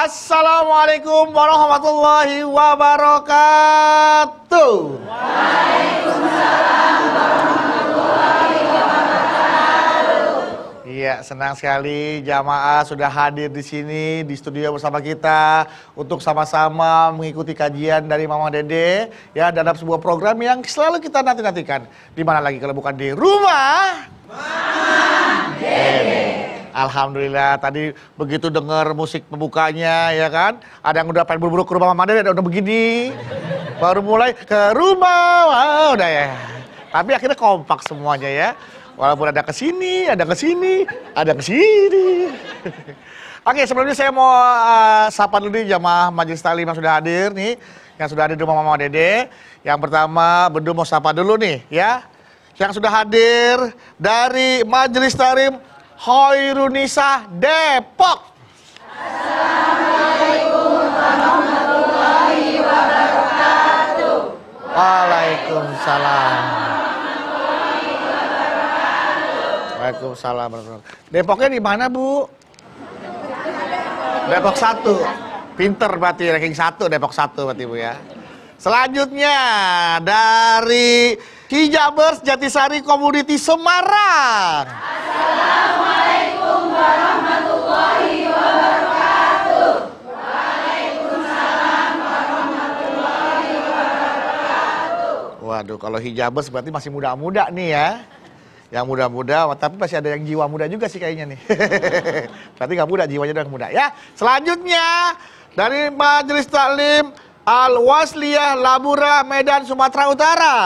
Assalamualaikum warahmatullahi wabarakatuh. Waalaikumsalam warahmatullahi wabarakatuh. Iya, senang sekali jamaah sudah hadir di sini di studio bersama kita untuk sama-sama mengikuti kajian dari Mama Dede ya dalam sebuah program yang selalu kita nanti-nantikan. Di mana lagi kalau bukan di rumah Mama Dede. Alhamdulillah tadi begitu dengar musik pembukanya ya kan. Ada yang udah pengen buru-buru ke rumah Mama Dede, udah begini. Baru mulai ke rumah, wah, udah ya. Tapi akhirnya kompak semuanya ya. Walaupun ada kesini, ada kesini, ada kesini. Oke, sebelumnya saya mau sapa dulu nih jamaah Majelis Taklim yang sudah hadir nih. Yang sudah hadir di rumah Mama Dede. Yang pertama, Bedu mau sapa dulu nih ya. Yang sudah hadir dari Majelis Taklim Hoirunisa Depok. Assalamualaikum warahmatullahi wabarakatuh. Waalaikumsalam. Waalaikumsalam. Depoknya di mana, Bu? Depok 1. Pinter berarti ranking 1 Depok 1 berarti Bu ya. Selanjutnya dari Hijabers Jatisari Community Semarang. Assalamualaikum warahmatullahi wabarakatuh. Waalaikumsalam warahmatullahi wabarakatuh. Waduh, kalau Hijabers berarti masih muda-muda nih ya. Yang muda-muda, tapi masih ada yang jiwa muda juga sih kayaknya nih. Berarti nggak muda, jiwanya udah muda ya. Selanjutnya dari Majelis Taklim Al-Wasliyah Labura Medan Sumatera Utara.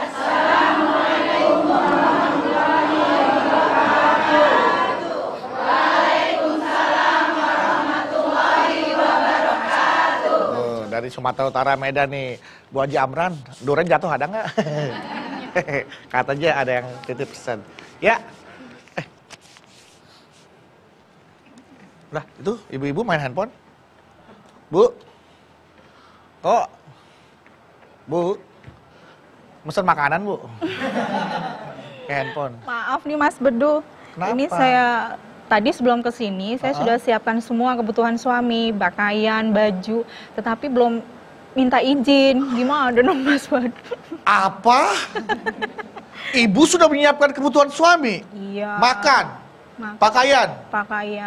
Assalamualaikum warahmatullahi wabarakatuh. Waalaikumsalam warahmatullahi wabarakatuh. Dari Sumatera Utara Medan nih. Bu Haji Amran, durian jatuh ada nggak? Katanya ada yang titip pesan. Ya. Udah, itu ibu-ibu main handphone. Bu. Kok, Bu, mesen makanan, Bu? Handphone. Maaf nih Mas Bedu. Kenapa? Ini saya tadi sebelum kesini saya sudah siapkan semua kebutuhan suami, pakaian, baju, tetapi belum minta izin. Gimana dong Mas Bedu? Apa? Ibu sudah menyiapkan kebutuhan suami? Iya. Makan, pakaian,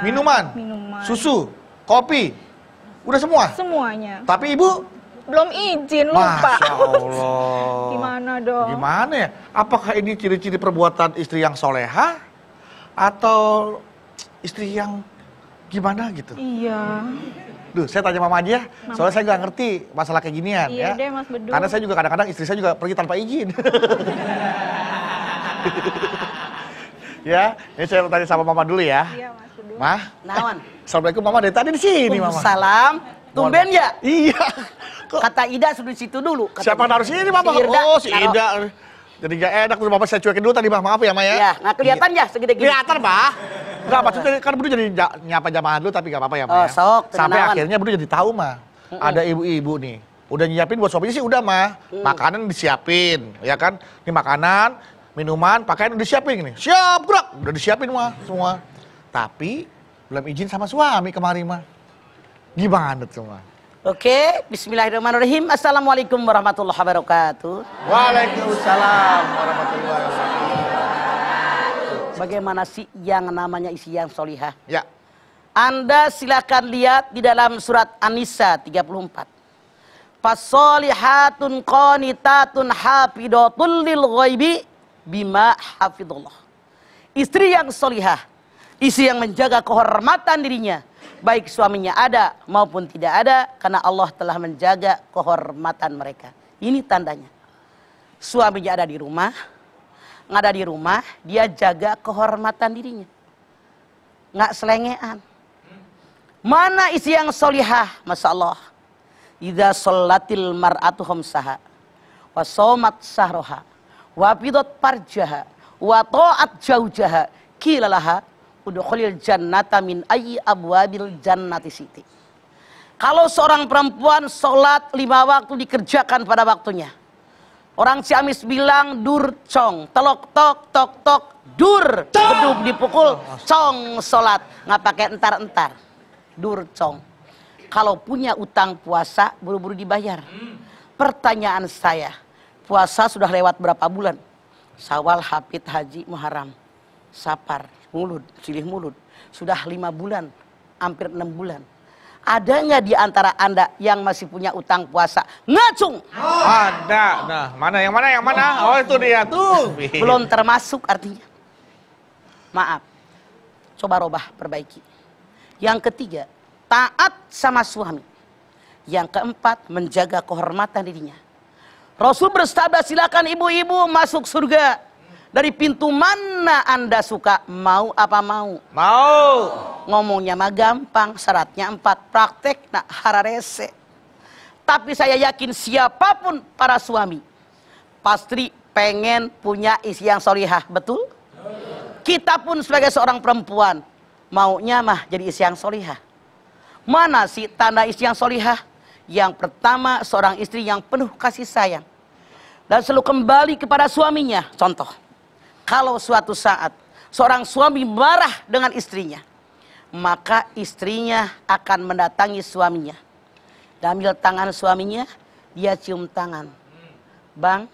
minuman, susu, kopi, udah semua? Semuanya. Tapi Ibu belum izin, lupa. Masya Allah. Gimana dong? Gimana ya? Apakah ini ciri-ciri perbuatan istri yang soleha? Atau istri yang gimana gitu? Iya. Duh, saya tanya Mama aja, soalnya saya nggak ngerti masalah kayak ginian. Iya ya. deh Mas Bedu. Karena saya juga kadang-kadang istri saya juga pergi tanpa izin. Ya, ini saya tanya sama Mama dulu ya. Iya Mas Bedu. Mah? Nawan. Assalamualaikum Mama, dari tadi di sini Mama. Salam. Tumben ya? Iya. Kata Ida sudah di situ dulu. Siapa naruh sini Mama? Si Irda, oh, si Ida. Jadi gak enak terus Bapak saya cuekin dulu tadi, Bah. Maaf ya, Ma ya. Ya, nggak kelihatan ya segede gini. Kelihatan, Bah. Enggak, maksudnya kan Budi jadi nyapa jamaah dulu tapi gak apa-apa ya, Ma. Oh, Ya. sok, Sampai tenawan. akhirnya Budi jadi tahu, Ma. Ada ibu-ibu nih. Udah nyiapin buat suaminya sih udah, Ma. Makanan disiapin, ya kan? Ini makanan, minuman, pakaian udah disiapin nih. Siap, gerak. Udah disiapin, Ma, semua. Tapi belum izin sama suami kemarin, Ma. Gimana tuh, Ma? Oke, bismillahirrahmanirrahim. Assalamualaikum warahmatullahi wabarakatuh. Waalaikumsalam warahmatullahi wabarakatuh. Bagaimana sih yang namanya isi yang solihah? Ya. Anda silakan lihat di dalam surat An-Nisa 34. Fasolihatun qanitatun hafidatul lil ghaibi bima hafidullah. Istri yang solihah, istri yang menjaga kehormatan dirinya, baik suaminya ada maupun tidak ada, karena Allah telah menjaga kehormatan mereka. Ini tandanya. Suaminya ada di rumah, nggak ada di rumah, dia jaga kehormatan dirinya. Nggak selengean. Mana isi yang solihah? Masya Allah. Idza sholatil mar'atu khamsaha wa somat sahroha wa bidot parjaha wa ta'at jaujaha kilalaha udkhulil jannata min ayyi abwabil jannati siti. Kalau seorang perempuan sholat 5 waktu dikerjakan pada waktunya. Orang Ciamis bilang durcong, telok tok tok tok, dur, beduk dipukul, cong sholat, nggak pakai entar-entar, durcong. Kalau punya utang puasa, buru-buru dibayar. Pertanyaan saya, puasa sudah lewat berapa bulan? Syawal, Hafid, Haji, Muharram, Safar, Mulud, Silih Mulud. Sudah 5 bulan, hampir 6 bulan. Ada nggak di antara Anda yang masih punya utang puasa? Ngacung! Ada. Nah, mana yang mana? Oh, itu dia tuh. Belum termasuk artinya. Maaf. Coba robah, perbaiki. Yang ketiga, taat sama suami. Yang keempat, menjaga kehormatan dirinya. Rasul bersabda, silakan ibu-ibu masuk surga. Dari pintu mana Anda suka? Mau apa mau? Mau. Ngomongnya mah gampang, syaratnya 4, praktek nak hararese. Tapi saya yakin siapapun para suami pasti pengen punya istri yang solihah, betul? Kita pun sebagai seorang perempuan maunya mah jadi istri yang solihah. Mana sih tanda istri yang solihah? Yang pertama, seorang istri yang penuh kasih sayang dan selalu kembali kepada suaminya. Contoh, kalau suatu saat seorang suami marah dengan istrinya, maka istrinya akan mendatangi suaminya dan ambil tangan suaminya, dia cium tangan. Bang,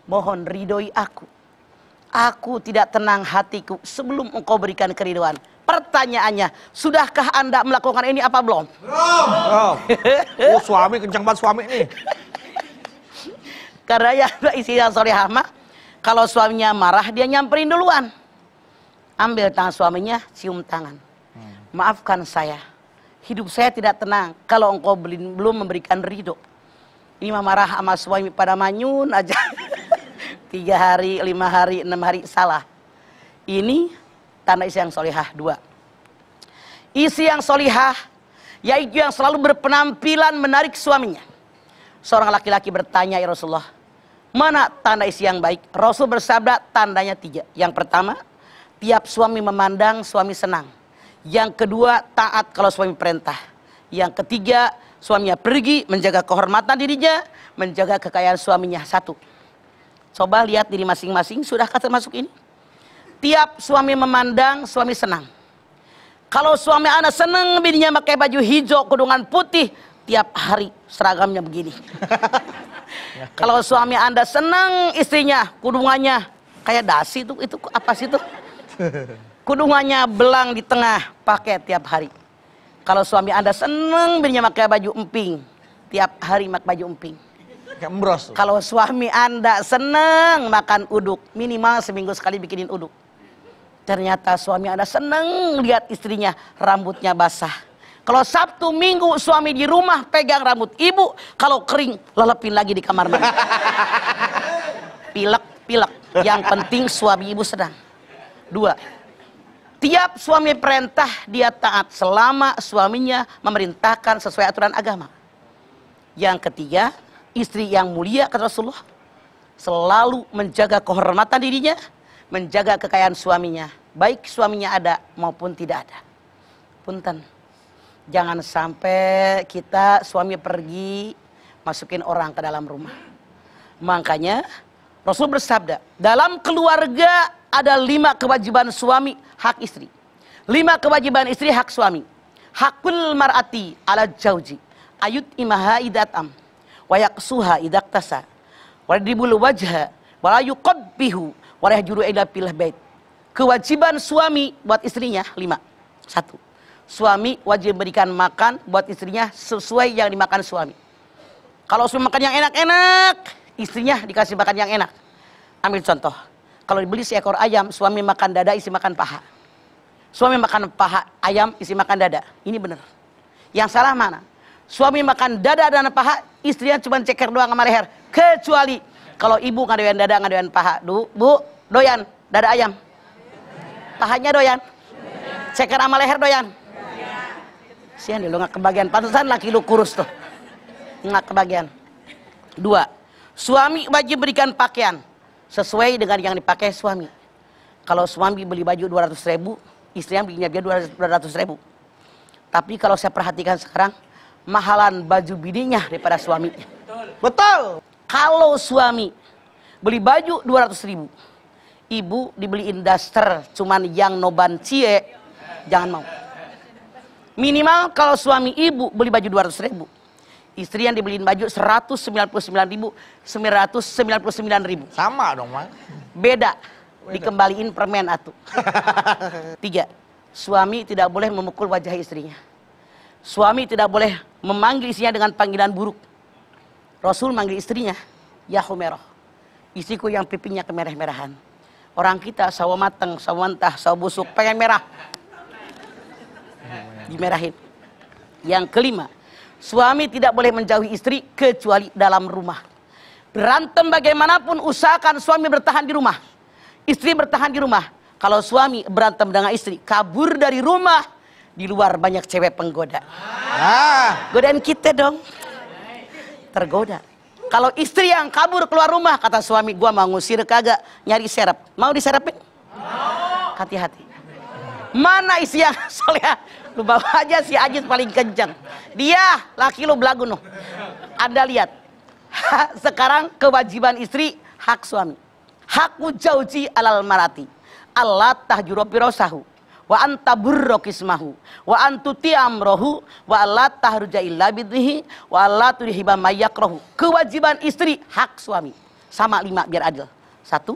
mohon ridhoi aku. Aku tidak tenang hatiku sebelum engkau berikan keriduan. Pertanyaannya, sudahkah Anda melakukan ini apa belum? Belum. Oh, suami kencang banget suami nih. Karena ya istri yang solehah mah, kalau suaminya marah dia nyamperin duluan. Ambil tangan suaminya, cium tangan. Maafkan saya, hidup saya tidak tenang kalau engkau belum memberikan ridho. Ini mah marah sama suami pada manyun aja. 3 hari, 5 hari, 6 hari salah. Ini tanda istri yang solihah. 2. Istri yang solihah yaitu yang selalu berpenampilan menarik suaminya. Seorang laki-laki bertanya, ya Rasulullah, mana tanda istri yang baik? Rasul bersabda, tandanya 3. Yang pertama, tiap suami memandang suami senang. Yang kedua, taat kalau suami perintah. Yang ketiga, suaminya pergi menjaga kehormatan dirinya, menjaga kekayaan suaminya. 1. Coba lihat diri masing-masing, sudahkah termasuk ini? Tiap suami memandang, suami senang. Kalau suami Anda senang bininya pakai baju hijau, kudungan putih, tiap hari seragamnya begini. Kalau suami Anda senang istrinya, kudungannya kayak dasi itu apa sih itu? Kudungannya belang di tengah, pakai tiap hari. Kalau suami Anda senang bininya pakai baju emping, tiap hari pakai baju emping. Kayak embros. Kalau suami Anda senang makan uduk, minimal seminggu sekali bikinin uduk. Ternyata suami Anda senang lihat istrinya rambutnya basah. Kalau Sabtu Minggu suami di rumah pegang rambut ibu, kalau kering lelepin lagi di kamar mandi. Pilek. Yang penting suami ibu sedang. 2. Tiap suami perintah dia taat selama suaminya memerintahkan sesuai aturan agama. Yang ketiga, istri yang mulia kata Rasulullah selalu menjaga kehormatan dirinya, menjaga kekayaan suaminya, baik suaminya ada maupun tidak ada. Punten, jangan sampai kita suami pergi masukin orang ke dalam rumah. Makanya Rasul bersabda, dalam keluarga ada 5 kewajiban suami, hak istri. 5 kewajiban istri, hak suami. Hakul mar'ati ala jauji ayut imaha idatam wa yaksuha idaktasa wa dibul wajha wa la yuqabbihu wa la yahjuru ila fil bait. Kewajiban suami buat istrinya 5. 1. Suami wajib berikan makan buat istrinya sesuai yang dimakan suami. Kalau suami makan yang enak-enak, istrinya dikasih makan yang enak. Ambil contoh, kalau dibeli seekor ayam, suami makan dada, istri makan paha. Suami makan paha ayam, istri makan dada. Ini benar. Yang salah mana? Suami makan dada dan paha, istrinya cuma ceker doang sama leher. Kecuali kalau ibu nggak doyan dada, nggak doyan paha. Bu, doyan dada ayam. Pahanya doyan. Ceker sama leher doyan. Sian deh, lu nggak kebagian. Pantesan laki lu kurus tuh. Nggak kebagian. 2. Suami wajib berikan pakaian sesuai dengan yang dipakai suami. Kalau suami beli baju 200.000, istrinya belinya dia 200.000. Tapi kalau saya perhatikan sekarang, mahalan baju bininya daripada suaminya. Betul. Kalau suami beli baju 200.000, ibu dibeliin daster cuman yang noban cie, jangan mau. Minimal kalau suami ibu beli baju 200.000, istri yang dibeliin baju 199.999.000. Sama dong, Mang. Beda. Dikembaliin permen atuh. 3. Suami tidak boleh memukul wajah istrinya. Suami tidak boleh memanggil istrinya dengan panggilan buruk. Rasul manggil istrinya, ya Humairah, istriku yang pipinya kemerah-merahan. Orang kita sawo mateng, sawo mentah, sawo busuk, pengen merah, dimerahin. Yang kelima, suami tidak boleh menjauhi istri kecuali dalam rumah. Berantem bagaimanapun usahakan suami bertahan di rumah, istri bertahan di rumah. Kalau suami berantem dengan istri, kabur dari rumah, di luar banyak cewek penggoda. Godain kita dong. Tergoda. Kalau istri yang kabur keluar rumah, kata suami, gua mau ngusir kagak, nyari serep. Mau diserepin? Hati-hati. Mana istri yang soleh? Lu bawa aja si Ajis paling kencang. Dia laki lu belagu noh. Anda lihat. Sekarang kewajiban istri, hak suami. Hakku jauji alal marati. Allah tahjuro pirosahu. Wa anta burro kismahu wa antuti amrohu wa alla tahruja illa bidhihi wa alla tudhiba mayyakrohu. Kewajiban istri, hak suami. Sama 5 biar adil. 1,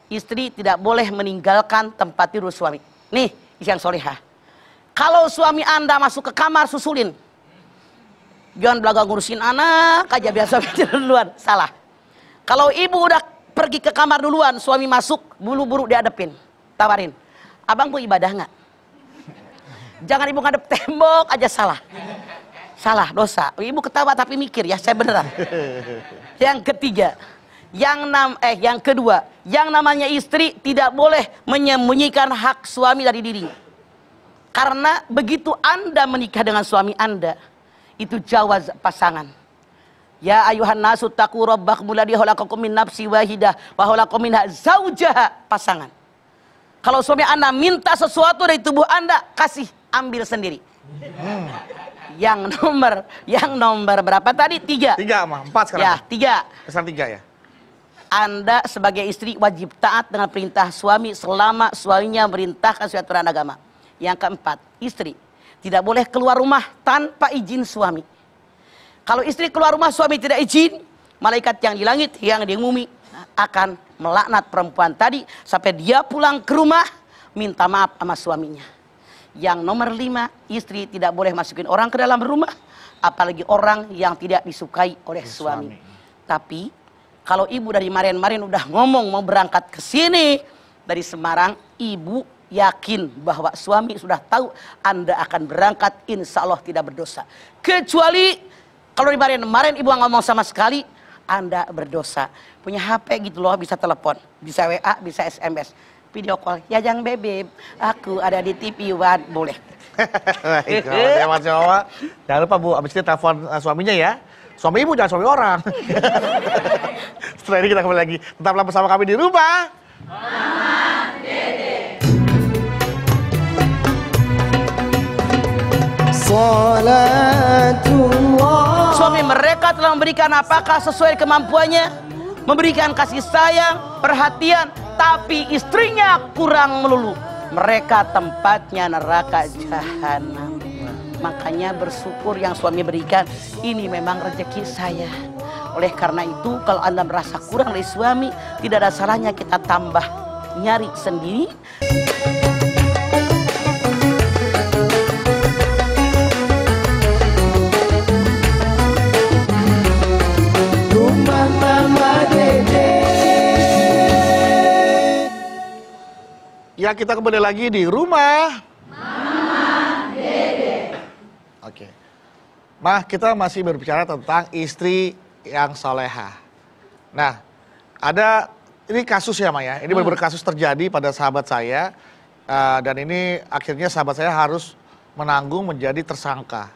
istri tidak boleh meninggalkan tempat tidur suami. Nih, yang solehah. Kalau suami Anda masuk ke kamar, susulin. Jangan belaga ngurusin anak aja biasa tidur duluan. Salah. Kalau ibu udah pergi ke kamar duluan, suami masuk, buru-buru dihadapin. Tawarin, abang mau ibadah nggak? Jangan ibu ngadep tembok aja, salah. Salah, dosa. Ibu ketawa tapi mikir ya, saya beneran. Yang ketiga, yang kedua, yang namanya istri tidak boleh menyembunyikan hak suami dari dirinya. Karena begitu Anda menikah dengan suami Anda, itu jawaz pasangan. Ya ayuhan nasu taqu rabbakum alladzi khalaqakum min nafsin wahidah wa khalaqa minha zaujaha, pasangan. Kalau suami Anda minta sesuatu dari tubuh Anda, kasih, ambil sendiri. Yang nomor berapa tadi? 3. 3, Mang. 4 sekarang. Ya, 3. Kesan 3 ya. Anda sebagai istri wajib taat dengan perintah suami selama suaminya merintahkan sesuai aturan agama. Yang keempat, istri tidak boleh keluar rumah tanpa izin suami. Kalau istri keluar rumah suami tidak izin, malaikat yang di langit, yang di bumi akan melaknat perempuan tadi sampai dia pulang ke rumah minta maaf sama suaminya. Yang nomor 5, istri tidak boleh masukin orang ke dalam rumah, apalagi orang yang tidak disukai oleh suami. Tapi kalau ibu dari kemarin-kemarin udah ngomong mau berangkat ke sini dari Semarang, ibu yakin bahwa suami sudah tahu Anda akan berangkat, insya Allah tidak berdosa. Kecuali kalau kemarin ibu ngomong sama sekali, Anda berdosa. Punya HP gitu loh, bisa telepon, bisa WA, bisa SMS, video call. Ya Jang Bebeb, aku ada di TV One, boleh. Baik, jangan lupa Bu, abis ini telepon suaminya ya. Suami ibu, jangan suami orang. Setelah ini kita kembali lagi. Tetaplah bersama kami di rumah. Mama Dede. Suami mereka telah memberikan apakah sesuai kemampuannya, memberikan kasih sayang, perhatian, tapi istrinya kurang melulu. Mereka tempatnya neraka jahanam. Makanya bersyukur yang suami berikan, ini memang rezeki saya. Oleh karena itu, kalau Anda merasa kurang dari suami, tidak ada salahnya kita tambah nyari sendiri. Ya, kita kembali lagi di rumah Mama Dede. Oke. Mah, kita masih berbicara tentang istri yang solehah. Nah, ada ini kasus ya, Ma ya. Ini benar-benar kasus terjadi pada sahabat saya. Dan ini akhirnya sahabat saya harus menanggung menjadi tersangka.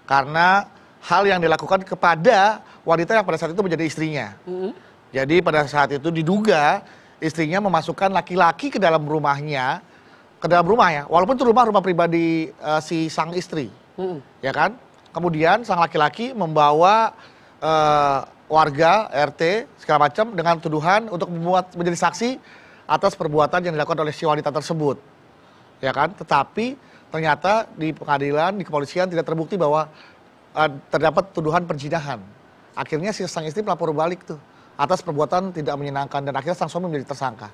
Karena hal yang dilakukan kepada wanita yang pada saat itu menjadi istrinya. Jadi pada saat itu diduga istrinya memasukkan laki-laki ke dalam rumahnya, ke dalam rumah ya, walaupun itu rumah pribadi si sang istri, ya kan? Kemudian sang laki-laki membawa warga RT segala macam dengan tuduhan untuk menjadi saksi atas perbuatan yang dilakukan oleh si wanita tersebut, ya kan? Tetapi ternyata di pengadilan, di kepolisian tidak terbukti bahwa terdapat tuduhan perzinahan. Akhirnya si sang istri melapor balik tuh atas perbuatan tidak menyenangkan dan akhirnya sang suami menjadi tersangka.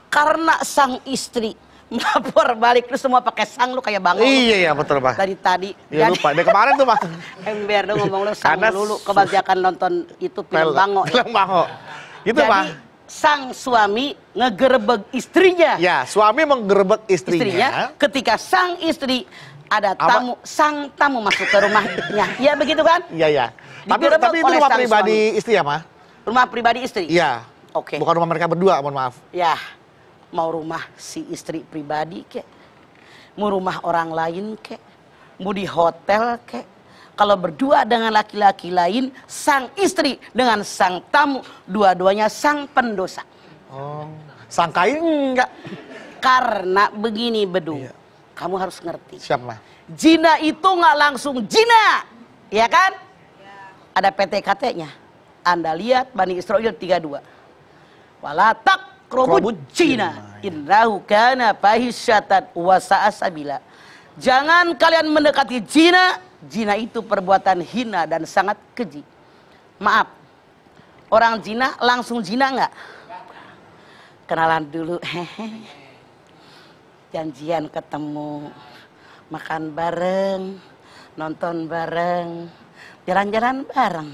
Karena sang istri melapor balik, lu semua pakai sang, lu kayak bangun. Iya betul Pak. Dari tadi. Iya lupa, dari kemarin tuh Pak. Ember dong ngomong lu sang Karena dulu, kebanyakan nonton itu film Bango. Film Bango. Gitu jadi, Pak. sang suami ngegerebek istrinya. Ya, suami menggerebek istrinya. Ketika sang istri ada tamu, sang tamu masuk ke rumahnya. Ya begitu kan? Iya. Digerebek Tapi itu oleh rumah sang pribadi istri ya, Ma? Rumah pribadi istri? Iya. Oke. Bukan rumah mereka berdua, mohon maaf. Ya, mau rumah si istri pribadi kek, mau rumah orang lain kek, mau di hotel kek. Kalau berdua dengan laki-laki lain, sang istri dengan sang tamu, dua-duanya sang pendosa. Oh, sangkain enggak? Karena begini Bedu, Iya. kamu harus ngerti. Siap, Ma. Zina itu nggak langsung zina, ya kan? Ada PTKT-nya. Anda lihat Bani Israil 32. Wala taqrabuz zina innahu kana fahisyatan wa sa'a sabila. Jangan kalian mendekati zina. Zina itu perbuatan hina dan sangat keji. Maaf, orang zina langsung zina nggak? Kenalan dulu, hehe. Janjian ketemu, makan bareng, nonton bareng, jalan-jalan bareng.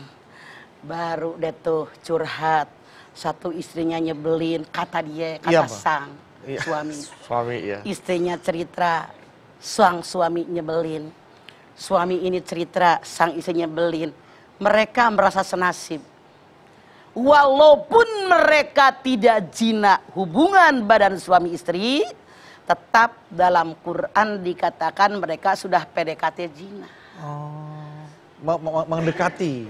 Baru deh tuh curhat. Satu istrinya nyebelin, kata dia, kata sang suami. Suami, ya. Istrinya cerita, sang suami nyebelin. Suami ini cerita, sang istrinya nyebelin. Mereka merasa senasib. Walaupun mereka tidak zina hubungan badan suami istri, tetap dalam Quran dikatakan mereka sudah PDKT zina. Oh, mendekati.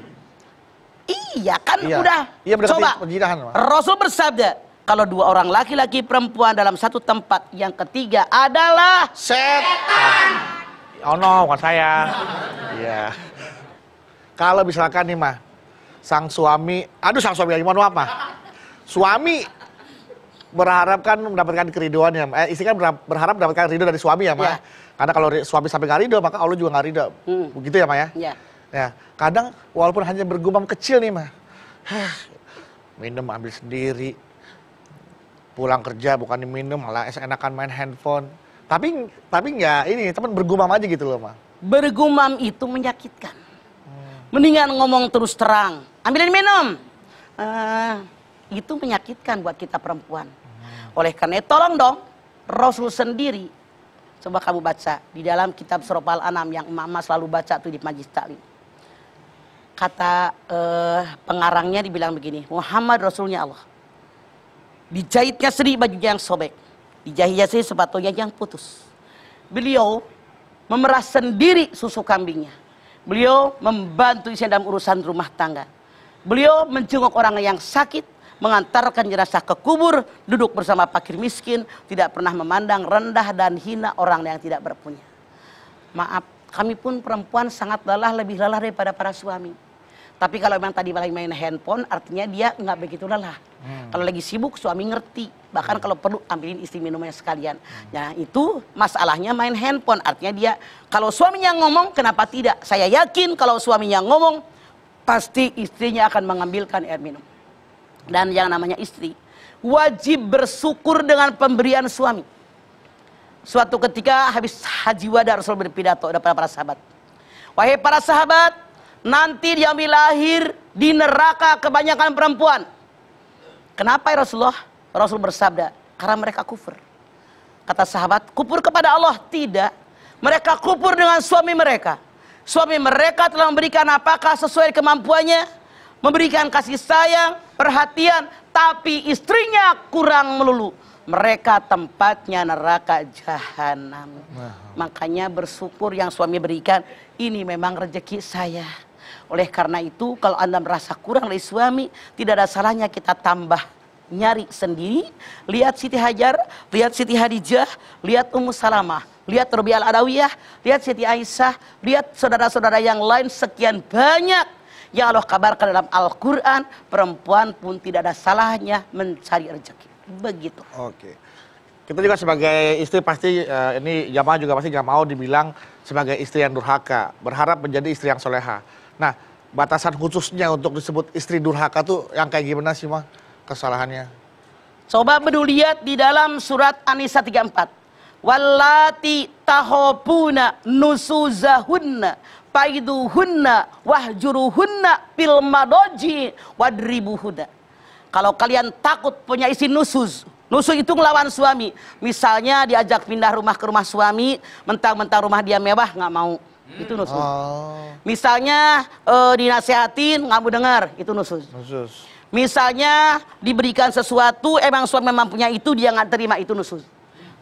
Iya kan udah. Iya, coba perzinahan, Ma. Rasul bersabda, kalau dua orang laki-laki perempuan dalam satu tempat, yang ketiga adalah setan. Oh no, bukan saya. Iya. Kalau misalkan nih mah, sang suami mohon maaf mah. Suami berharap kan mendapatkan keriduan ya, istri kan berharap mendapatkan ridho dari suami ya, Ma. Ya. Karena kalau suami sampai nggak ridho, maka Allah juga nggak ridho. Begitu ya, Ma ya? Ya. Ya, kadang walaupun hanya bergumam kecil nih, Ma. Minum ambil sendiri. Pulang kerja bukan diminum, malah enakan main handphone. Tapi nggak ini, teman bergumam aja gitu loh, Ma. Bergumam itu menyakitkan. Mendingan ngomong terus terang. Ambilin minum. Itu menyakitkan buat kita perempuan. Oleh karena itu, tolong dong, Rasul sendiri. Coba kamu baca di dalam kitab Surah Al-An'am yang emak-emak selalu baca tuh di majlis taklim. Kata pengarangnya dibilang begini, Muhammad Rasulnya Allah. Dijahitnya sendiri bajunya yang sobek. Dijahitnya sendiri sepatunya yang putus. Beliau memerah sendiri susu kambingnya. Beliau membantu istri dalam urusan rumah tangga. Beliau menjenguk orang yang sakit, mengantarkan jenazah ke kubur, duduk bersama fakir miskin, tidak pernah memandang rendah dan hina orang yang tidak berpunya. Maaf, kami pun perempuan sangat lelah, lebih lelah daripada para suami. Tapi kalau memang tadi main handphone, artinya dia nggak begitu lelah. Kalau lagi sibuk, suami ngerti. Bahkan kalau perlu ambilin istri minumnya sekalian. Nah itu masalahnya main handphone. Artinya dia, kalau suaminya ngomong, kenapa tidak? Saya yakin kalau suaminya ngomong, pasti istrinya akan mengambilkan air minum. Dan yang namanya istri, wajib bersyukur dengan pemberian suami. Suatu ketika habis haji wada, Rasul berpidato kepada para sahabat. Wahai para sahabat, nanti diambil lahir di neraka kebanyakan perempuan. Kenapa ya Rasulullah? Rasul bersabda, karena mereka kufur. Kata sahabat, kufur kepada Allah? Tidak. Mereka kufur dengan suami mereka. Suami mereka telah memberikan apakah sesuai kemampuannya, memberikan kasih sayang, perhatian, tapi istrinya kurang melulu. Mereka tempatnya neraka jahanam. Makanya bersyukur yang suami berikan, ini memang rezeki saya. Oleh karena itu, kalau Anda merasa kurang dari suami, tidak ada salahnya kita tambah nyari sendiri. Lihat Siti Hajar, lihat Siti Hadijah, lihat Ummu Salamah, lihat Rabi'ah Al-Adawiyah, lihat Siti Aisyah, lihat saudara-saudara yang lain sekian banyak yang Allah kabarkan dalam Al-Quran. Perempuan pun tidak ada salahnya mencari rezeki. Begitu. Oke. Kita juga sebagai istri pasti ini jamaah juga pasti nggak mau dibilang sebagai istri yang durhaka, berharap menjadi istri yang soleha. Nah, batasan khususnya untuk disebut istri durhaka tuh yang kayak gimana sih mah kesalahannya? Coba bedu lihat di dalam surat An-Nisa 34. Wallati tahobuna nusuzahunna faiduhunna wahjuruhunna fil madoji wadribuhunna. Kalau kalian takut punya istri nusuz, nusuz itu ngelawan suami. Misalnya diajak pindah rumah ke rumah suami, mentang-mentang rumah dia mewah nggak mau, itu nusuz. Misalnya dinasehatin nggak mau dengar, itu nusuz. Misalnya diberikan sesuatu, emang suami memang punya itu, dia nggak terima, itu nusuz.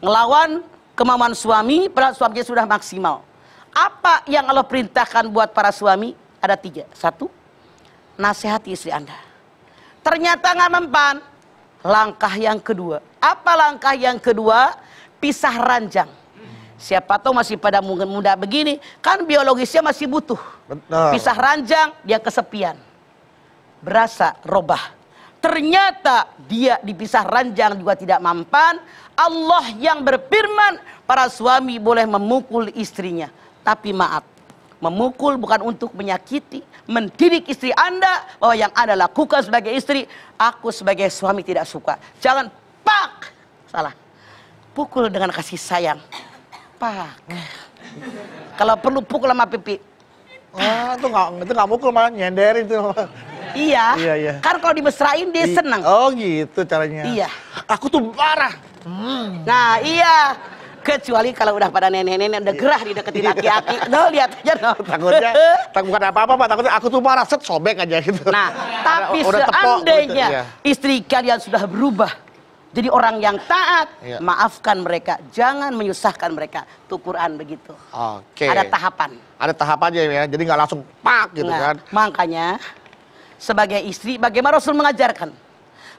Ngelawan kemauan suami, padahal suaminya sudah maksimal. Apa yang Allah perintahkan buat para suami? Ada 3. 1, nasihati istri Anda. Ternyata nggak mempan. Langkah yang kedua. Apa langkah yang kedua? Pisah ranjang. Siapa tahu masih pada muda begini, kan biologisnya masih butuh. Betul. Pisah ranjang, dia kesepian. Berasa robah. Ternyata dia dipisah ranjang juga tidak mampan. Allah yang berfirman, para suami boleh memukul istrinya. Tapi maaf, memukul bukan untuk menyakiti, mendidik istri Anda bahwa yang Anda lakukan sebagai istri, aku sebagai suami tidak suka. Jangan pak, salah. Pukul dengan kasih sayang. Pak. Kalau perlu pukul sama pipi. Itu nggak mukul malah nyenderin tuh. Iya. Iya. Kan kalau dimesrain dia senang. Oh gitu caranya. Iya. Aku tuh marah. Nah iya. Kecuali kalau udah pada nenek-nenek udah gerah dideketin aki-aki. Noh, lihat aja noh. Takutnya, bukan apa-apa Pak, takutnya aku tuh marah, set sobek aja gitu. Nah, tapi udah tepok seandainya gitu, iya. istri kalian sudah berubah jadi orang yang taat, Iya. maafkan mereka, jangan menyusahkan mereka. Tuh Quran begitu. Oke. Ada tahapan. Ada tahapannya ya, jadi nggak langsung pak gitu Nah, kan. makanya sebagai istri bagaimana Rasul mengajarkan?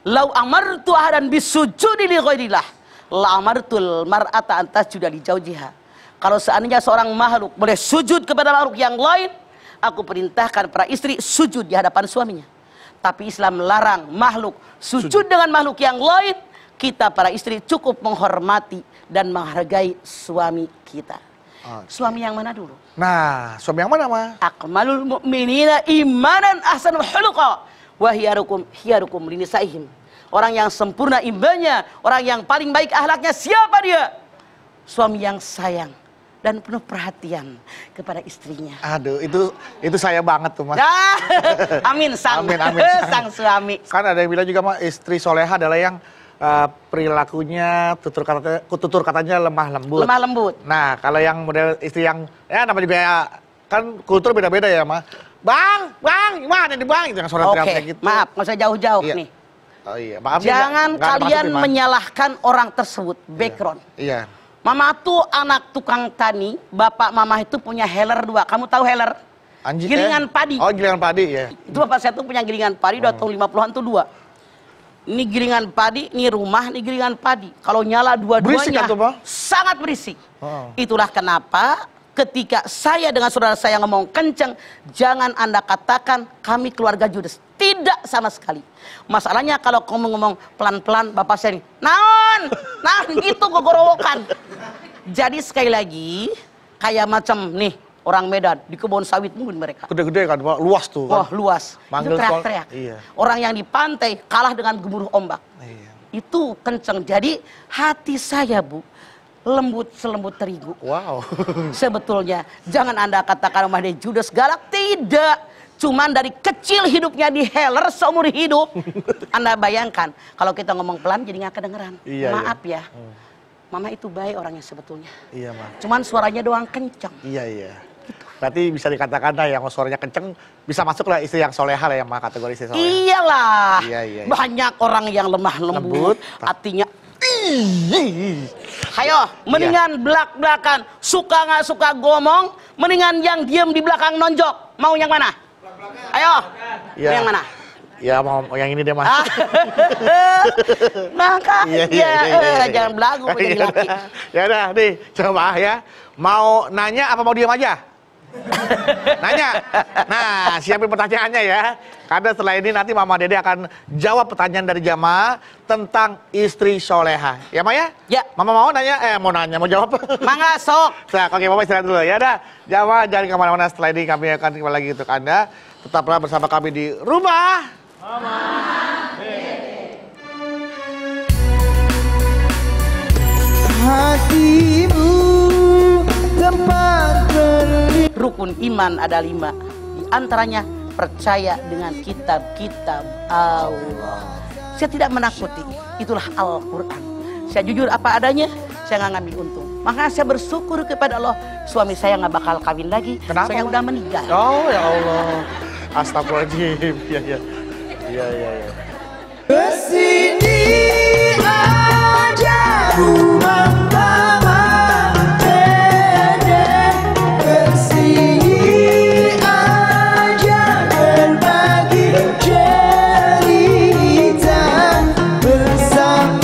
Lau amartu ahadan bisujudi li ghairillah. La amartul mar'ata antas sudah dijauhiha. Kalau seandainya seorang makhluk boleh sujud kepada makhluk yang lain, aku perintahkan para istri sujud di hadapan suaminya. Tapi Islam melarang makhluk sujud dengan makhluk yang lain. Kita para istri cukup menghormati dan menghargai suami kita. Suami yang mana dulu? Nah, suami yang mana mah? Akmalul mu'minina imanan ahsanul khuluqa wa hiyarukum linisaihim. Orang yang sempurna imannya, orang yang paling baik akhlaknya, siapa dia? Suami yang sayang dan penuh perhatian kepada istrinya. Aduh, itu saya banget tuh, Mas. Amin sang. Amin. Sang suami. Kan ada yang bilang juga mah istri soleha adalah yang perilakunya tutur katanya lemah lembut. Lemah lembut. Nah, kalau yang model istri yang ya namanya juga ya, kan kultur beda-beda ya, mah. Bang, gimana nih Bang? Itu yang suara teriak kayak gitu. Maaf, nggak usah jauh-jauh Iya. nih. Oh iya, maaf Jangan nggak ada kalian maksud, Mas. menyalahkan orang tersebut, background. Iya. Mama tuh anak tukang tani, bapak mama itu punya heller 2. Kamu tahu heller? Gilingan padi. Oh, gilingan padi ya. Itu bapak saya tuh punya gilingan padi, udah tahun 50-an tuh 2. Ini gilingan padi, ini rumah, ini gilingan padi. Kalau nyala Berisik dua-duanya, kan tuh, Bang? sangat berisik. Oh. Itulah kenapa ketika saya dengan saudara saya ngomong kenceng, jangan Anda katakan kami keluarga judes. Tidak sama sekali. Masalahnya kalau kamu ngomong pelan-pelan, bapak saya nih, naon gitu gogorowokan. Jadi sekali lagi, kayak macam nih, orang Medan, di kebun sawit mungkin mereka. Gede-gede kan, Pak. Luas tuh kan. Wah, luas. Manggil Itu teriak-teriak. Iya. Orang yang di pantai kalah dengan gemuruh ombak. Iya. Itu kenceng. Jadi hati saya, Bu, lembut selembut terigu. Wow. Sebetulnya jangan Anda katakan rumah dia judes galak, tidak. Cuman dari kecil hidupnya di heller seumur hidup. Anda bayangkan kalau kita ngomong pelan jadi nggak kedengeran. Iya, Maaf ya. Mama itu baik orangnya sebetulnya. Iya, Mas. Cuman suaranya doang kenceng. Iya. Berarti bisa dikatakan lah yang suaranya kenceng bisa masuk lah istri yang soleha lah yang mah kategori istri soleha. Iyalah. Iya. Banyak orang yang lemah lembut, Lembut. artinya hayo, mendingan belak-belakan, suka nggak suka ngomong, mendingan yang diem di belakang nonjok. Mau yang mana? Ayo, Iya. mau yang mana? Ya mau yang ini deh, Mas. Maka Iya. jangan belagu menjadi laki. Ya udah nih, coba ya. Mau nanya apa mau diam aja? Nanya. Nah, siapin pertanyaannya ya. Karena setelah ini nanti Mama Dede akan jawab pertanyaan dari jamaah tentang istri soleha. Ya, Maya? Ya. Mama mau nanya? Mau jawab? Mangga sok. Nah, oke, Mama istirahat dulu. Ya dah, jamaah jangan kemana-mana. Setelah ini kami akan kembali lagi untuk Anda. Tetaplah bersama kami di rumah. Mama Dede. Hatimu tempat berlindung. Rukun iman ada 5. Di antaranya percaya dengan kitab-kitab Allah. Saya tidak menakuti. Itulah Al-Quran. Saya jujur apa adanya. Saya nggak ngambil untung. Maka saya bersyukur kepada Allah. Suami saya nggak bakal kawin lagi. Kenapa? Saya udah meninggal. Oh ya Allah. Astagfirullahaladzim. Iya. Kesini aja rumah Mama Dede. Kesini aja berbagi cerita. Bersama-sama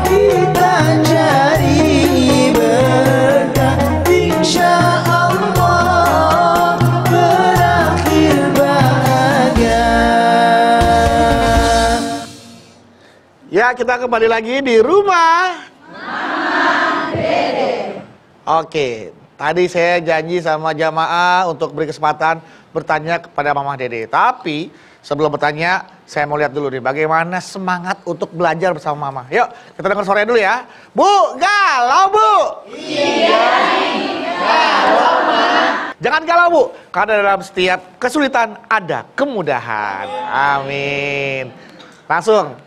kita cari berkah. Insya Allah berakhir bahagia. Ya, kita kembali lagi di rumah Mama Dede. Oke, tadi saya janji sama jamaah untuk beri kesempatan bertanya kepada Mama Dede. Tapi sebelum bertanya, saya mau lihat dulu nih bagaimana semangat untuk belajar bersama Mama. Yuk, kita dengar suaranya dulu ya. Bu, galau Bu? Iya, galau Ma. Jangan galau Bu, karena dalam setiap kesulitan ada kemudahan. Amin. Langsung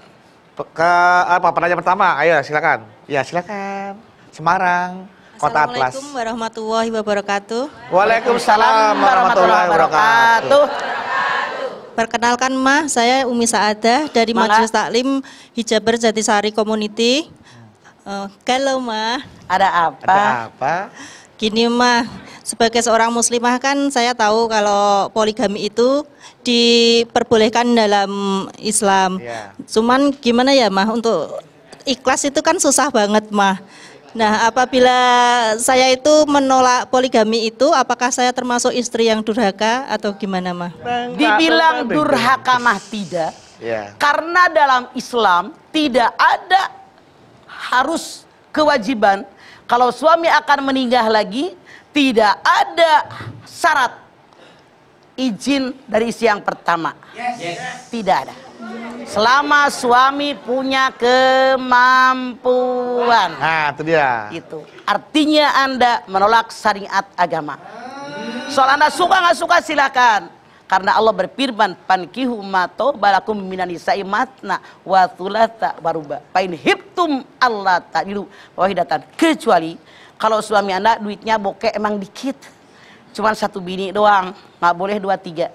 ke pertanyaan pertama, ayo silakan. Ya silakan. Semarang, Kota Atlas. Assalamualaikum warahmatullahi wabarakatuh. Waalaikumsalam warahmatullahi wabarakatuh. Perkenalkan Ma, saya Umi Saadah dari Mangga. Majelis Taklim Hijaber Jatisari Community. Kalau Ma, Ada apa? Ada apa? gini Ma, sebagai seorang muslimah kan saya tahu kalau poligami itu diperbolehkan dalam Islam. Iya. Cuman gimana ya Ma, untuk ikhlas itu kan susah banget Ma. Nah, apabila saya itu menolak poligami itu, apakah saya termasuk istri yang durhaka atau gimana Ma? Dibilang durhaka mah tidak. Ya. Karena dalam Islam tidak ada harus kewajiban. Kalau suami akan meninggal lagi, tidak ada syarat izin dari istri yang pertama. Tidak ada. Selama suami punya kemampuan. Nah, itu dia. Itu artinya Anda menolak syariat agama. Soal Anda suka nggak suka silakan. Karena Allah berfirman, "Fankihu ma balakum minan nisa'i matna wa thulatha wa ruba. Fa in hibtum alla ta'dilu wahidatan." Kecuali kalau suami Anda duitnya bokeh emang dikit. Cuman 1 bini doang, nggak boleh 2, 3.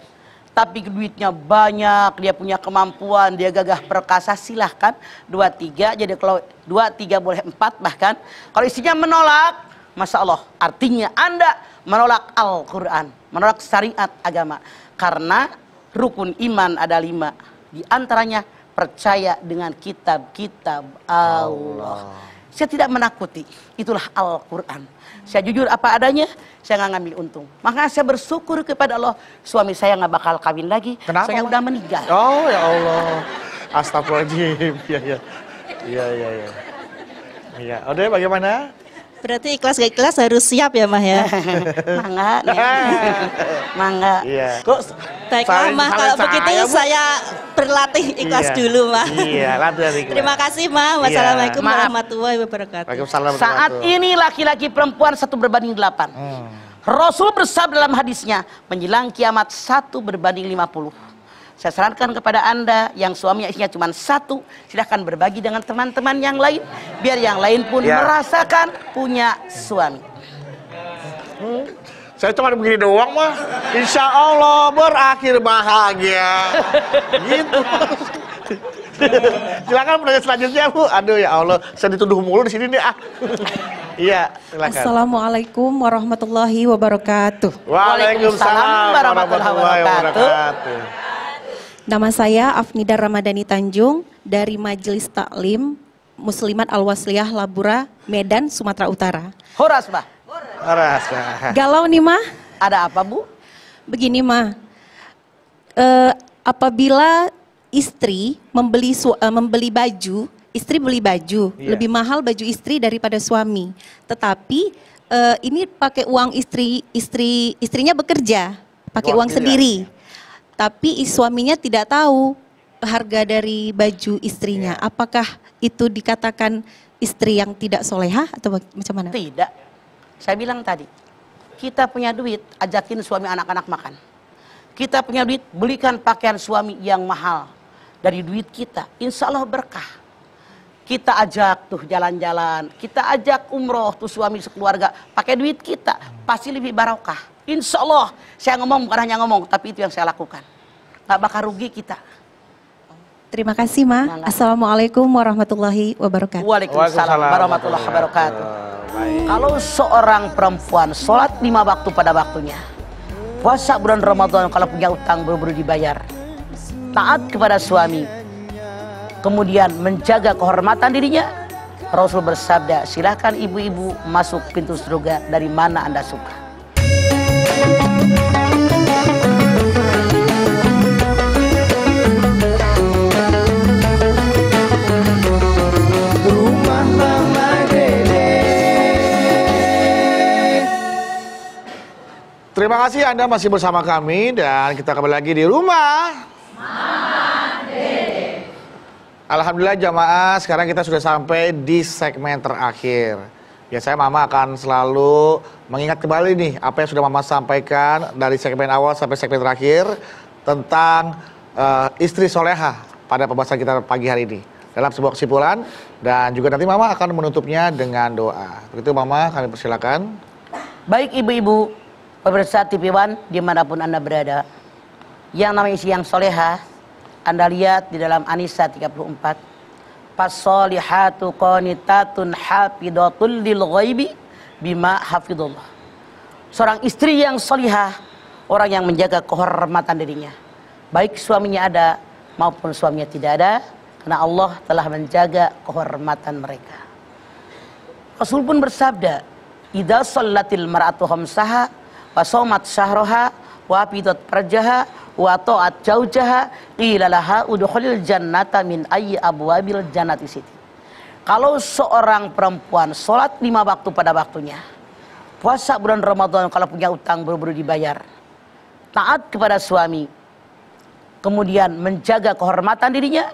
Tapi duitnya banyak, dia punya kemampuan, dia gagah perkasa, silahkan 2, 3. Jadi kalau 2, 3 boleh 4 bahkan. Kalau istrinya menolak, Masya Allah, artinya Anda menolak Al-Quran, menolak syariat agama. Karena rukun iman ada 5. Di antaranya percaya dengan kitab-kitab Allah. Saya tidak menakuti, itulah Al-Quran. Saya jujur apa adanya, saya nggak ngambil untung. Maka saya bersyukur kepada Allah, suami saya nggak bakal kawin lagi. Kenapa, Saya Ma? udah meninggal. Oh ya Allah. Astagfirullahaladzim. Iya. Iya, udah bagaimana? Berarti ikhlas gak ikhlas harus siap ya Mah ya? Mangga, nih. Mangga. Iya. Kok Baiklah Mah, kalau begitu Bu? saya berlatih ikhlas Iya. dulu Mah. Iya, latihan ikhlas. Terima kasih Mah. Iya. Wassalamualaikum Maaf. warahmatullahi wabarakatuh. Waalaikumsalam Saat warahmatullahi ini laki-laki perempuan 1 berbanding 8. Rasul bersabda dalam hadisnya, menjelang kiamat 1 berbanding 50. Saya sarankan kepada Anda yang suaminya istrinya cuma 1, silahkan berbagi dengan teman-teman yang lain, biar yang lain pun Ya. merasakan punya suami. Saya cuma begini doang mah. Insya Allah berakhir bahagia. Gitu. Silakan pertanyaan selanjutnya Bu. Aduh ya Allah, saya dituduh mulu di sini nih ah. Iya, silakan. Assalamualaikum warahmatullahi wabarakatuh. Waalaikumsalam warahmatullahi wabarakatuh. Nama saya Afnida Ramadhani Tanjung dari Majelis Taklim Muslimat Al-Wasliyah Labura, Medan, Sumatera Utara. Horas, Bah. Galau nih mah. Ada apa Bu? Begini mah, apabila istri membeli baju, istri beli baju Iya. lebih mahal baju istri daripada suami. Tetapi ini pakai uang istrinya bekerja, pakai Uang uang sendiri. sendiri. Tapi suaminya tidak tahu harga dari baju istrinya. Iya. Apakah itu dikatakan istri yang tidak solehah atau macam mana? Tidak. Saya bilang tadi, kita punya duit, ajakin suami anak-anak makan. Kita punya duit, belikan pakaian suami yang mahal. Dari duit kita, insya Allah berkah. Kita ajak tuh jalan-jalan, kita ajak umroh tuh suami sekeluarga, pakai duit kita, pasti lebih barokah. Insya Allah, saya ngomong bukan hanya ngomong, tapi itu yang saya lakukan. Gak bakal rugi kita. Terima kasih Ma. Mangga. Assalamualaikum warahmatullahi wabarakatuh. Waalaikumsalam warahmatullahi wabarakatuh. Kalau seorang perempuan sholat 5 waktu pada waktunya, puasa bulan Ramadan kalau punya utang buru-buru dibayar, taat kepada suami, kemudian menjaga kehormatan dirinya, Rasul bersabda, silahkan ibu-ibu masuk pintu surga dari mana Anda suka. Rumah Mama Dede. Terima kasih Anda masih bersama kami dan kita kembali lagi di rumah. Alhamdulillah jamaah, sekarang kita sudah sampai di segmen terakhir. Biasanya Mama akan selalu mengingat kembali nih apa yang sudah Mama sampaikan dari segmen awal sampai segmen terakhir tentang istri soleha pada pembahasan kita pagi hari ini. Dalam sebuah kesimpulan dan juga nanti Mama akan menutupnya dengan doa. Begitu Mama, kami persilakan. Baik ibu-ibu, pemirsa TV One dimanapun Anda berada, yang namanya istri yang soleha, Anda lihat di dalam An-Nisa 34, Fasolihatu qanitatun hafidatul lil ghaibi bima hafidullah. Seorang istri yang solihah, orang yang menjaga kehormatan dirinya, baik suaminya ada maupun suaminya tidak ada, karena Allah telah menjaga kehormatan mereka. Rasul pun bersabda, idza shallatil mar'atu khamsaha wa shamat syahraha wa hafidat farjaha wa ta'at zaujaha qila laha udkhulil jannata min ayyi abwabil jannati siti. Kalau seorang perempuan sholat 5 waktu pada waktunya, puasa bulan Ramadan kalau punya utang buru-buru dibayar, taat kepada suami, kemudian menjaga kehormatan dirinya,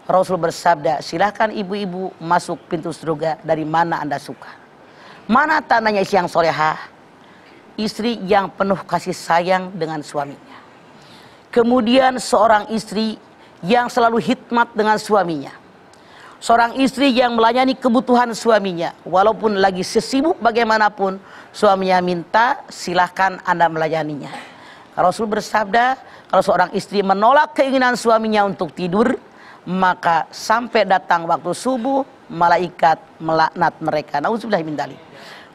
Rasul bersabda, silahkan ibu-ibu masuk pintu surga dari mana Anda suka. Mana tandanya istri yang solehah? Istri yang penuh kasih sayang dengan suaminya. Kemudian seorang istri yang selalu khidmat dengan suaminya. Seorang istri yang melayani kebutuhan suaminya. Walaupun lagi sesibuk bagaimanapun, suaminya minta, silahkan Anda melayaninya. Rasul bersabda, kalau seorang istri menolak keinginan suaminya untuk tidur, maka sampai datang waktu subuh, malaikat melaknat mereka. Nauzubillah min dzalik.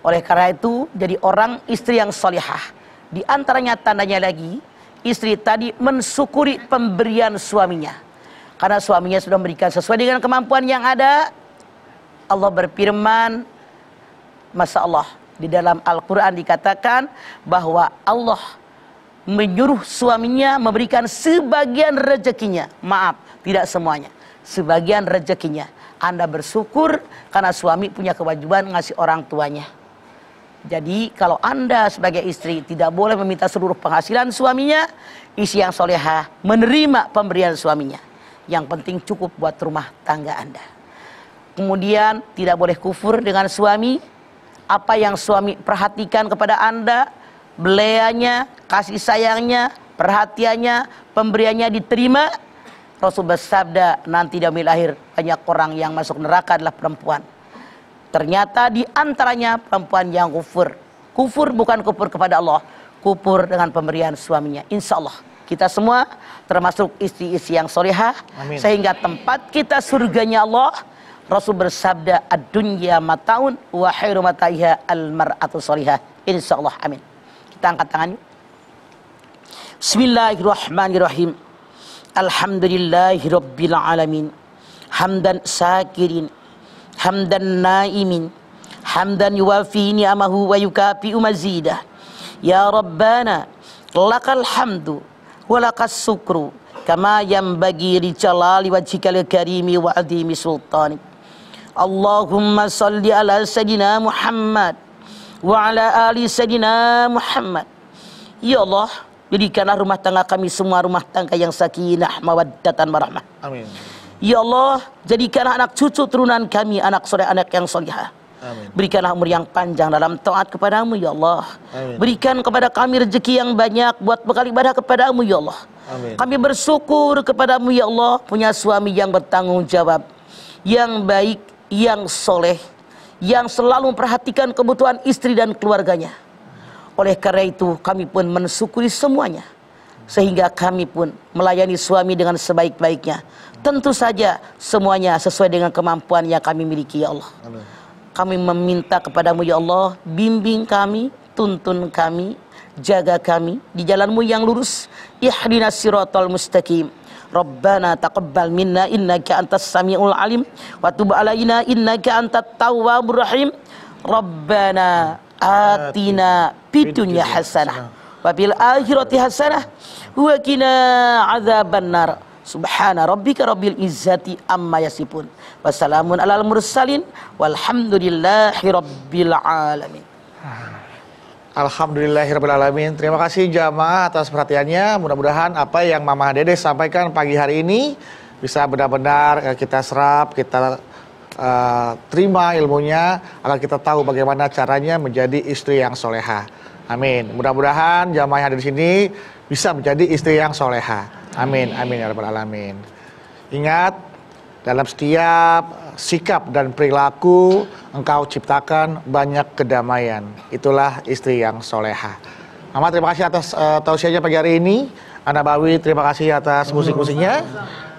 Oleh karena itu, jadi orang istri yang solihah. Di antaranya tandanya lagi, istri tadi mensyukuri pemberian suaminya. Karena suaminya sudah memberikan sesuai dengan kemampuan yang ada. Allah berfirman, Masya Allah, di dalam Al-Quran dikatakan bahwa Allah menyuruh suaminya memberikan sebagian rezekinya. Maaf, tidak semuanya. Sebagian rezekinya. Anda bersyukur karena suami punya kewajiban ngasih orang tuanya. Jadi kalau Anda sebagai istri tidak boleh meminta seluruh penghasilan suaminya, istri yang solehah menerima pemberian suaminya. Yang penting cukup buat rumah tangga Anda. Kemudian tidak boleh kufur dengan suami. Apa yang suami perhatikan kepada Anda, belianya, kasih sayangnya, perhatiannya, pemberiannya diterima. Rasul bersabda, nanti di yaumil akhir banyak orang yang masuk neraka adalah perempuan. Ternyata di antaranya perempuan yang kufur. Kufur bukan kufur kepada Allah, kufur dengan pemberian suaminya. Insya Allah kita semua termasuk istri-istri yang solehah, sehingga tempat kita surganya Allah. Rasul bersabda, ad-dunya mataun wa khairu mataiha al-mar'atu solihah. Insya Allah, amin. Kita angkat tangan yuk. Bismillahirrahmanirrahim. Alhamdulillahi rabbil alamin. Hamdan syakirin, hamdan naimin, hamdan yuwafi ni'amahu wa yukafi'u mazidah. Ya Rabbana lakal hamdu walakas sukru kama yanbaghi li jalali wajhikal karimi wa azimi sultanik. Allahumma salli ala sayyidina Muhammad wa ala ali sayyidina Muhammad. Ya Allah, jadikanlah rumah tangga kami semua rumah tangga yang sakinah mawaddatan warahmah. Amin. Ya Allah, jadikanlah anak cucu turunan kami anak soleh, anak yang solihah. Amin. Berikanlah umur yang panjang dalam taat kepadamu ya Allah. Amin. Berikan kepada kami rezeki yang banyak buat bekal ibadah kepadamu ya Allah. Amin. Kami bersyukur kepadamu ya Allah, punya suami yang bertanggung jawab, yang baik, yang soleh, yang selalu memperhatikan kebutuhan istri dan keluarganya. Oleh karena itu kami pun mensyukuri semuanya, sehingga kami pun melayani suami dengan sebaik-baiknya. Tentu saja semuanya sesuai dengan kemampuan yang kami miliki ya Allah. Amin. Kami meminta kepadamu ya Allah, bimbing kami, tuntun kami, jaga kami di jalanmu yang lurus. Ihdinas siratal mustaqim. Rabbana taqabbal minna innaka antas samiul alim wa tub alaina innaka antat tawwabur rahim. Rabbana atina fid dunya hasanah wa fil akhirati hasanah wa qina adzabannar. Subhana rabbika rabbil izzati amma yasifun. Wassalamun alal mursalin walhamdulillahi rabbil alamin. Alhamdulillahirabbil alamin. Terima kasih jamaah atas perhatiannya. Mudah-mudahan apa yang Mama Dede sampaikan pagi hari ini bisa benar-benar kita serap, kita terima ilmunya agar kita tahu bagaimana caranya menjadi istri yang soleha. Amin. Mudah-mudahan jamaah yang ada di sini bisa menjadi istri yang soleha. Amin, amin ya rabbal alamin. Ingat, dalam setiap sikap dan perilaku engkau ciptakan banyak kedamaian. Itulah istri yang soleha. Mama terima kasih atas tausiahnya pagi hari ini. Ana Bawi terima kasih atas musik-musiknya.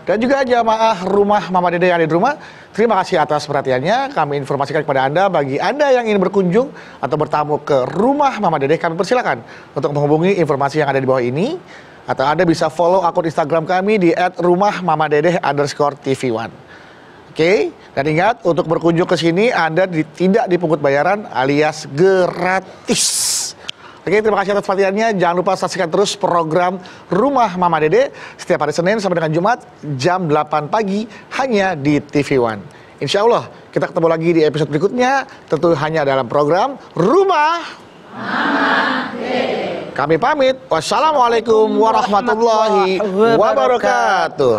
Dan juga jamaah rumah Mama Dede yang ada di rumah, terima kasih atas perhatiannya. Kami informasikan kepada Anda, bagi Anda yang ingin berkunjung atau bertamu ke rumah Mama Dede, kami persilakan untuk menghubungi informasi yang ada di bawah ini. Atau Anda bisa follow akun Instagram kami di @rumahmamadedeh_tv1. Oke, dan ingat untuk berkunjung ke sini Anda tidak dipungut bayaran alias gratis. Oke, terima kasih atas perhatiannya. Jangan lupa saksikan terus program Rumah Mama Dede setiap hari Senin sampai dengan Jumat jam 8 pagi hanya di TV One. Insya Allah kita ketemu lagi di episode berikutnya, tentu hanya dalam program Rumah Mama Dede. Kami pamit. Wassalamualaikum warahmatullahi wabarakatuh.